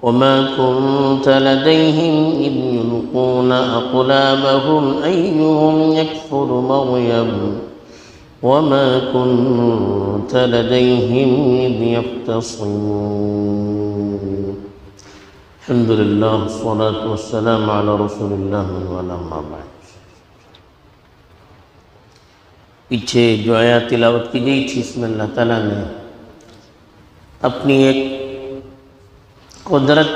وما كنت لديهم إذ يلقون أقلامهم أيهم يكفر مريم وما كنت لديهم إذ يختصمون الحمد لله والصلاة والسلام على رسول الله وعلى بعد۔ پیچھے جو آیات تلاوت کی گئی تھی اس میں اللہ تعالیٰ نے اپنی ایک قدرت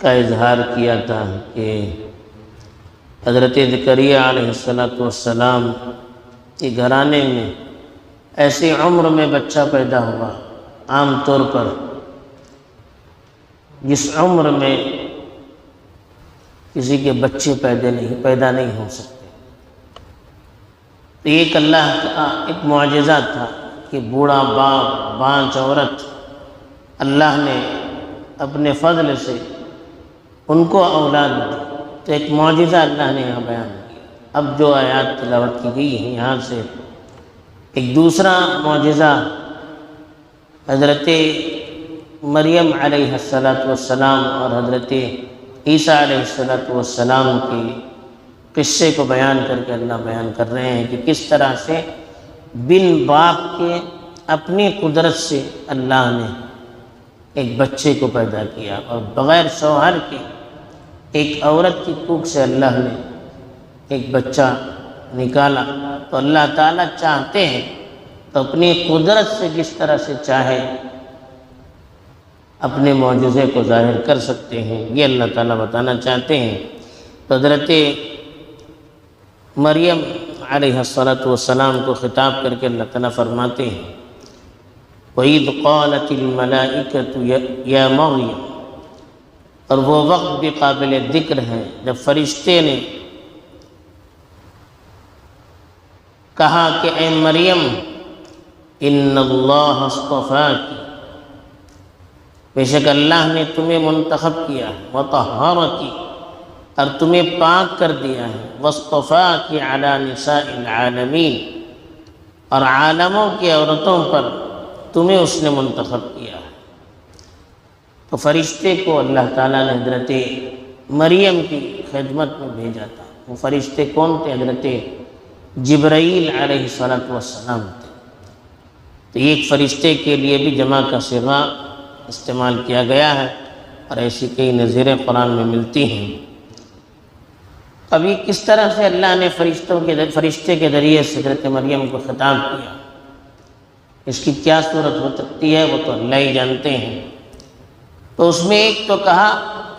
کا اظہار کیا تھا کہ حضرت زکریا علیہ السلام کے گھرانے میں ایسی عمر میں بچہ پیدا ہوا، عام طور پر جس عمر میں کسی کے بچے پیدا نہیں ہو سکتے، تو ایک اللہ کا ایک معجزہ تھا کہ بوڑھا باپ بانچ عورت اللہ نے اپنے فضل سے ان کو اولاد دی، تو ایک معجزہ اللہ نے یہاں بیان کیا۔ اب جو آیات تلاوت کی گئی ہیں یہاں سے ایک دوسرا معجزہ حضرت مریم علیہ السلام اور حضرت عیسیٰ علیہ السلام کے قصے کو بیان کر کے اللہ بیان کر رہے ہیں کہ کس طرح سے بن باپ کے اپنی قدرت سے اللہ نے ایک بچے کو پیدا کیا، اور بغیر شوہر کے ایک عورت کی کوکھ سے اللہ نے ایک بچہ نکالا۔ تو اللہ تعالیٰ چاہتے ہیں تو اپنی قدرت سے جس طرح سے چاہے اپنے معجزے کو ظاہر کر سکتے ہیں، یہ اللہ تعالیٰ بتانا چاہتے ہیں۔ تو حضرت مریم علیہ السلام کو خطاب کر کے اللہ تعالیٰ فرماتے ہیں وَإِذْ قَالَتِ الْمَلَائِكَةُ يَا مَرْيَمْ، اور وہ وقت بھی قابل ذکر ہے جب فرشتے نے کہا کہ اے مریم اِنَّ اللَّهَ اصْطَفَاكِ، بے شک اللہ نے تمہیں منتخب کیا ہے، وَطَهَّرَكِ، اور تمہیں پاک کر دیا ہے، وَاصْطَفَاكِ عَلَى نِسَاءِ الْعَالَمِينَ، اور عالموں کی عورتوں پر تمہیں اس نے منتخب کیا ہے۔ تو فرشتے کو اللہ تعالیٰ نے حضرت مریم کی خدمت میں بھیجا تھا۔ وہ فرشتے کون تھے؟ حضرت جبرائیل علیہ السلام تھے۔ تو ایک فرشتے کے لیے بھی جمع کا صیغہ استعمال کیا گیا ہے، اور ایسی کئی نظیریں قرآن میں ملتی ہیں۔ ابھی کس طرح سے اللہ نے فرشتے کے ذریعے سے حضرت مریم کو خطاب کیا، اس کی کیا صورت ہو سکتی ہے وہ تو اللہ ہی جانتے ہیں۔ تو اس میں ایک تو کہا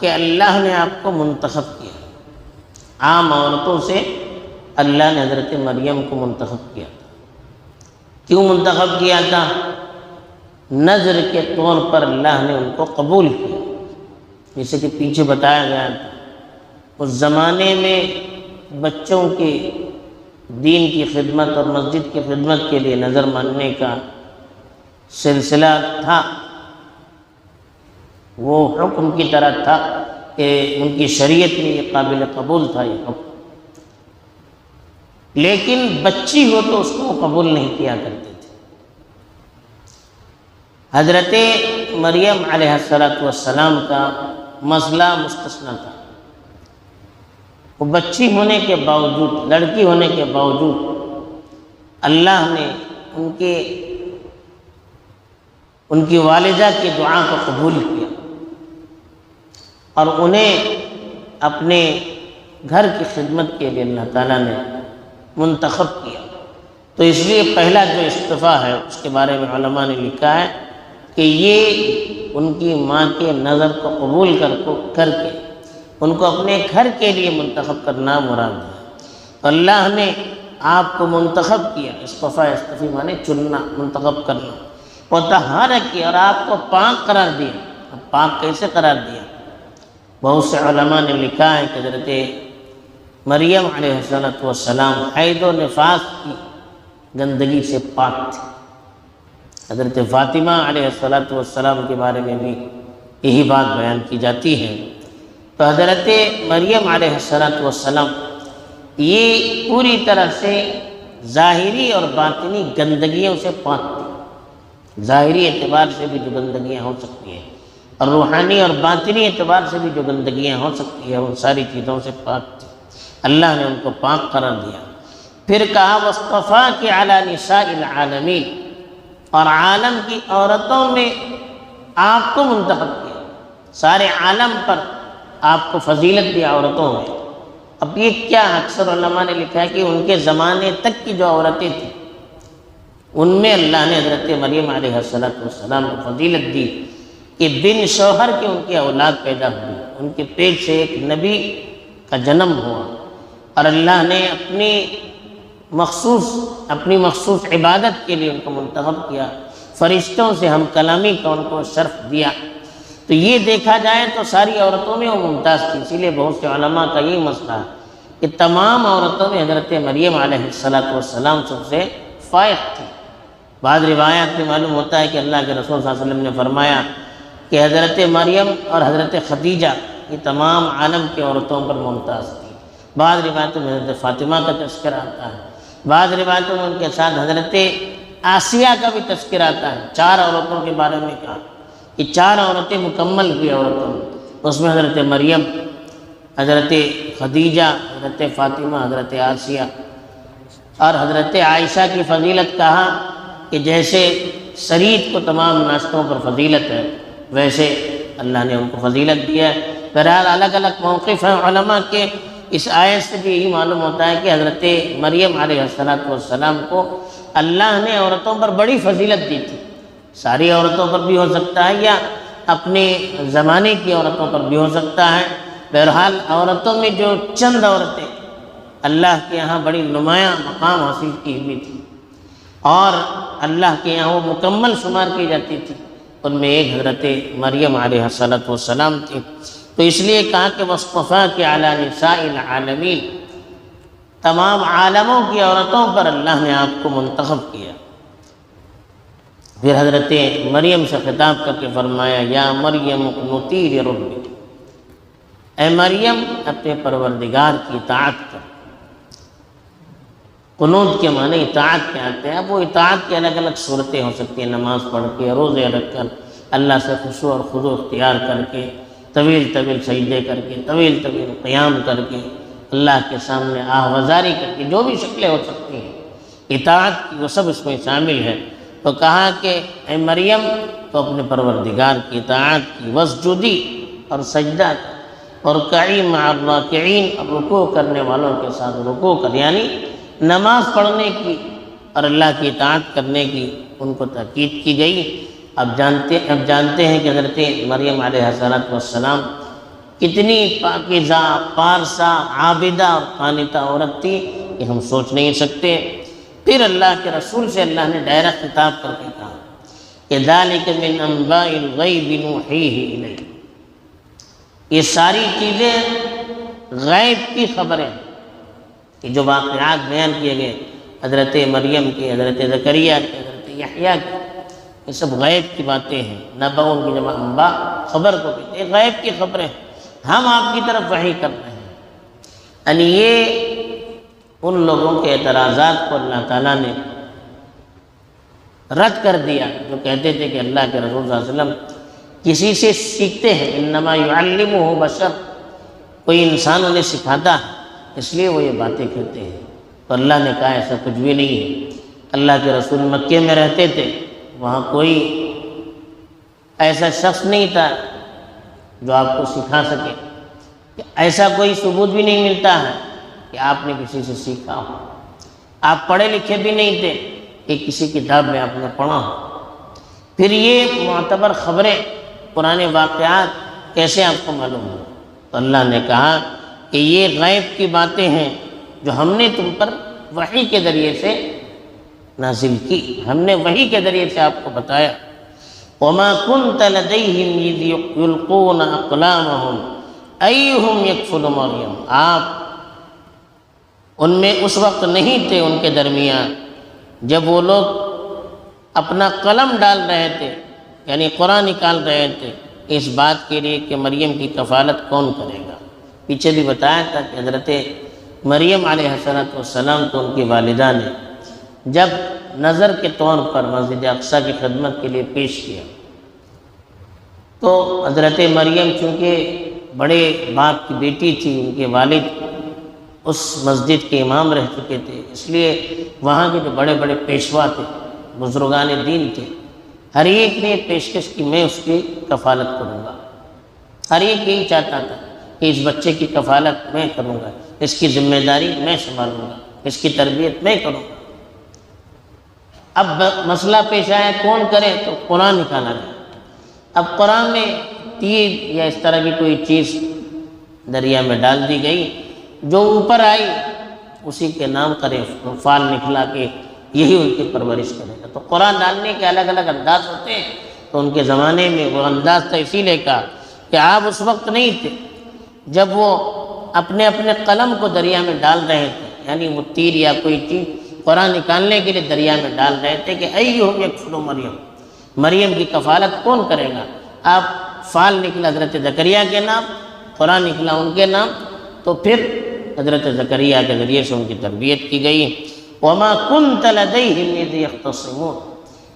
کہ اللہ نے آپ کو منتخب کیا، عام عورتوں سے اللہ نے حضرت مریم کو منتخب کیا تھا۔ کیوں منتخب کیا تھا؟ نظر کے طور پر اللہ نے ان کو قبول کیا، جیسے کہ پیچھے بتایا گیا تھا اس زمانے میں بچوں کے دین کی خدمت اور مسجد کی خدمت کے لیے نظر ماننے کا سلسلہ تھا، وہ حکم کی طرح تھا کہ ان کی شریعت میں یہ قابل قبول تھا یہ حکم، لیکن بچی ہو تو اس کو قبول نہیں کیا کرتے تھے۔ حضرت مریم علیہ السلام کا مسئلہ مستثنی تھا، وہ بچی ہونے کے باوجود، لڑکی ہونے کے باوجود اللہ نے ان کی والدہ کی دعا کو قبول کیا اور انہیں اپنے گھر کی خدمت کے لیے اللہ تعالیٰ نے منتخب کیا۔ تو اس لیے پہلا جو اصطفیٰ ہے اس کے بارے میں علماء نے لکھا ہے کہ یہ ان کی ماں کے نظر کو قبول کر کے ان کو اپنے گھر کے لیے منتخب کرنا مراد ہے۔ تو اللہ نے آپ کو منتخب کیا، استفی مانے چننا، منتخب کرنا، وطہرک، اور آپ کو پاک قرار دیا۔ اب پاک کیسے قرار دیا؟ بہت سے علماء نے لکھا ہے کہ حضرت مریم علیہ السلام حید و نفاس کی گندگی سے پاک تھی۔ حضرت فاطمہ علیہ السلام کے بارے میں بھی یہی بات بیان کی جاتی ہے۔ تو حضرت مریم علیہ السلام یہ پوری طرح سے ظاہری اور باطنی گندگیوں سے پاک تھی۔ ظاہری اعتبار سے بھی جو گندگیاں ہو سکتی ہیں، اور روحانی اور باطنی اعتبار سے بھی جو گندگیاں ہو سکتی ہیں ان ساری چیزوں سے پاک تھی، اللہ نے ان کو پاک قرار دیا۔ پھر کہا وَاصْطَفَاكِ عَلَى نِسَاءِ الْعَالَمِينَ، اور عالم کی عورتوں میں آپ کو منتخب کیا، سارے عالم پر آپ کو فضیلت دی عورتوں میں۔ اب یہ کیا، اکثر علماء نے لکھا ہے کہ ان کے زمانے تک کی جو عورتیں تھیں ان میں اللہ نے حضرت مریم علیہ السلام کو فضیلت دی کہ بن شوہر کے ان کی اولاد پیدا ہوئی، ان کے پیٹ سے ایک نبی کا جنم ہوا، اور اللہ نے اپنی مخصوص عبادت کے لیے ان کو منتخب کیا، فرشتوں سے ہم کلامی کا ان کو شرف دیا۔ تو یہ دیکھا جائے تو ساری عورتوں میں وہ ممتاز تھی، اسی لیے بہت سے علماء کا یہی مسئلہ ہے کہ تمام عورتوں میں حضرت مریم علیہ السلام سب سے فائق تھی۔ بعض روایات میں معلوم ہوتا ہے کہ اللہ کے رسول صلی اللہ علیہ وسلم نے فرمایا کہ حضرت مریم اور حضرت خدیجہ یہ تمام عالم کی عورتوں پر ممتاز تھی۔ بعض روایتوں میں حضرت فاطمہ کا تذکرہ آتا ہے، بعض روایتوں میں ان کے ساتھ حضرت آسیہ کا بھی تذکرہ آتا ہے۔ 4 عورتوں کے بارے میں کہا کہ 4 عورتیں مکمل ہوئی عورتوں میں، اس میں حضرت مریم، حضرت خدیجہ، حضرت فاطمہ، حضرت آسیہ اور حضرت عائشہ کی فضیلت کہا کہ جیسے سرید کو تمام ناشتوں پر فضیلت ہے ویسے اللہ نے ان کو فضیلت دیا ہے۔ بہرحال الگ الگ موقف ہیں علماء کے، اس آیت سے بھی یہی معلوم ہوتا ہے کہ حضرت مریم علیہ السلام کو اللہ نے عورتوں پر بڑی فضیلت دی تھی۔ ساری عورتوں پر بھی ہو سکتا ہے یا اپنے زمانے کی عورتوں پر بھی ہو سکتا ہے۔ بہرحال عورتوں میں جو چند عورتیں اللہ کے یہاں بڑی نمایاں مقام حاصل کی ہوئی تھی اور اللہ کے یہاں وہ مکمل شمار کی جاتی تھی، ان میں ایک حضرت مریم علیہ السلام تھی۔ تو اس لیے کہا کہ وَاصْطَفَاكِ عَلَى نِسَاءِ الْعَالَمِينَ، تمام عالموں کی عورتوں پر اللہ نے آپ کو منتخب کیا۔ پھر حضرت مریم سے خطاب کر کے فرمایا یا مریم اقنتی لربک، اے مریم اپنے پروردگار کی اطاعت کر۔ قنوت کے معنی اطاعت کے آتے ہیں۔ اب وہ اطاعت کی الگ الگ صورتیں ہو سکتی ہیں، نماز پڑھ کے، روزے رکھ کر، اللہ سے خشوع اور خضوع اختیار کر کے، طویل سجدے کر کے، طویل قیام کر کے، اللہ کے سامنے آہوازاری کر کے، جو بھی شکلیں ہو سکتی ہیں اطاعت کی، وہ سب اس میں شامل ہے۔ تو کہا کہ اے مریم تو اپنے پروردگار کی اطاعت کی، واسجدی اور سجدہ کر، اور ارکعی مع الراکعین، اور رکوع کرنے والوں کے ساتھ رکوع کر، یعنی نماز پڑھنے کی اور اللہ کی اطاعت کرنے کی ان کو تاکید کی گئی۔ اب جانتے ہیں کہ حضرت مریم علیہ السلام کتنی پاکیزہ، پارسا، عابدہ اور قانتہ عورت تھی کہ ہم سوچ نہیں سکتے۔ پھر اللہ کے رسول سے اللہ نے ڈائریکٹ خطاب کر کے کہا کہ ذَلِكَ مِنْ أَنْبَاءِ الْغَيْبِ نُوحِيهِ إِلَيْكَ، یہ ساری چیزیں غیب کی خبریں ہیں کہ جو واقعات بیان کیے گئے حضرت مریم کے، حضرت زکریا کے، حضرت یحییٰ کے، یہ سب غیب کی باتیں ہیں۔ نبأ کی جمع انباء، خبر کو کہتے ہیں، غیب کی خبریں ہم آپ کی طرف وحی کر رہے ہیں۔ یعنی یہ ان لوگوں کے اعتراضات کو اللہ تعالیٰ نے رد کر دیا جو کہتے تھے کہ اللہ کے رسول صلی اللہ علیہ وسلم کسی سے سیکھتے ہیں، انما یعلمہ بشر، کوئی انسان انہیں سکھاتا ہے اس لیے وہ یہ باتیں کہتے ہیں۔ تو اللہ نے کہا ایسا کچھ بھی نہیں ہے۔ اللہ کے رسول مکے میں رہتے تھے، وہاں کوئی ایسا شخص نہیں تھا جو آپ کو سکھا سکے، ایسا کوئی ثبوت بھی نہیں ملتا ہے کہ آپ نے کسی سے سیکھا ہو۔ آپ پڑھے لکھے بھی نہیں تھے کہ کسی کتاب میں آپ نے پڑھا ہو۔ پھر یہ معتبر خبریں، پرانے واقعات کیسے آپ کو معلوم ہو؟ تو اللہ نے کہا کہ یہ غیب کی باتیں ہیں جو ہم نے تم پر وحی کے ذریعے سے نازل کی، ہم نے وحی کے ذریعے سے آپ کو بتایا۔ وَمَا كُنْتَ لَدَيْهِمْ إِذْ يُلْقُونَ أَقْلَامَهُمْ أَيُّهُمْ يَكْفُلُ مَرْيَمَ، آپ ان میں اس وقت نہیں تھے ان کے درمیان جب وہ لوگ اپنا قلم ڈال رہے تھے، یعنی قرآن نکال رہے تھے اس بات کے لیے کہ مریم کی کفالت کون کرے گا۔ پیچھے بھی بتایا تھا کہ حضرت مریم علیہ السلام کو ان کی والدہ نے جب نظر کے طور پر مسجد اقصیٰ کی خدمت کے لیے پیش کیا تو حضرت مریم چونکہ بڑے باپ کی بیٹی تھی، ان کے والد اس مسجد کے امام رہ چکے تھے، اس لیے وہاں کے جو بڑے بڑے پیشوا تھے، بزرگان دین تھے، ہر ایک نے پیشکش کی میں اس کی کفالت کروں گا۔ ہر ایک یہی چاہتا تھا کہ اس بچے کی کفالت میں کروں گا، اس کی ذمہ داری میں سنبھالوں گا، اس کی تربیت میں کروں گا۔ اب مسئلہ پیش آیا کون کرے، تو قرآن نکالا گیا۔ اب قرآن میں تیر یا اس طرح کی کوئی چیز دریا میں ڈال دی گئی، جو اوپر آئی اسی کے نام کرے، فال نکلا کہ یہی ان کی پرورش کرے گا۔ تو قرآن ڈالنے کے الگ الگ انداز ہوتے ہیں، تو ان کے زمانے میں وہ انداز تھا، اسی لیے کہا کہ آپ اس وقت نہیں تھے جب وہ اپنے اپنے قلم کو دریا میں ڈال رہے تھے، یعنی وہ تیر یا کوئی چیز قرآن نکالنے کے لیے دریا میں ڈال رہے تھے کہ ایہم یکفل مریم، مریم کی کفالت کون کرے گا۔ آپ فال نکلا حضرت زکریا کے نام، قرآن نکلا ان کے نام، تو پھر حضرت زکریا کے ذریعے سے ان کی تربیت کی گئی۔ وما كنت لديهم اذ يختصمون،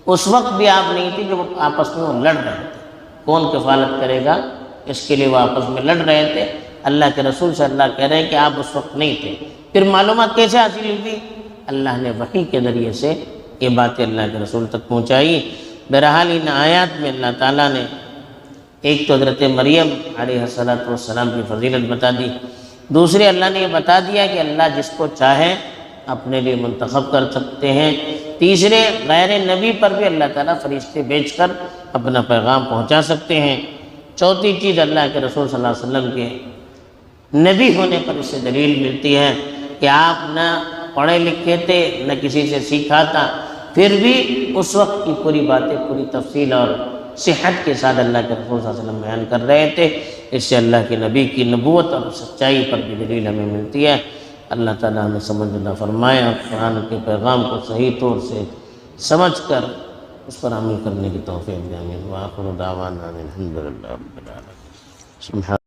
اس وقت بھی آپ نہیں تھی جب آپس میں وہ لڑ رہے تھے، کون کفالت کرے گا، اس کے لیے وہ آپس میں لڑ رہے تھے۔ اللہ کے رسول صلی اللہ کہہ رہے ہیں کہ آپ اس وقت نہیں تھے۔ پھر معلومات کیسے حاصل ہوئی تھی؟ اللہ نے وحی کے ذریعے سے یہ باتیں اللہ کے رسول تک پہنچائی۔ بہرحال ان آیات میں اللہ تعالیٰ نے ایک تو حضرت مریم علیہ السلام کی فضیلت بتا دی، دوسرے اللہ نے یہ بتا دیا کہ اللہ جس کو چاہے اپنے لیے منتخب کر سکتے ہیں، تیسرے غیر نبی پر بھی اللہ تعالیٰ فرشتے بھیج کر اپنا پیغام پہنچا سکتے ہیں، چوتھی چیز اللہ کے رسول صلی اللہ علیہ وسلم کے نبی ہونے پر اس سے دلیل ملتی ہے کہ آپ نہ پڑھے لکھے تھے نہ کسی سے سیکھا تھا، پھر بھی اس وقت کی پوری باتیں پوری تفصیل اور صحت کے ساتھ اللہ کے رسول صلی اللہ علیہ وسلم بیان کر رہے تھے۔ اس سے اللہ کے نبی کی نبوت اور سچائی پر بھی دلیل ہمیں ملتی ہے۔ اللہ تعالیٰ ہمیں سمجھ عطا فرمائے اور قرآن کے پیغام کو صحیح طور سے سمجھ کر اس پر عمل کرنے کی توفیق دے۔ آمین۔ وآخر دعوانا الحمد للہ رب العالمین۔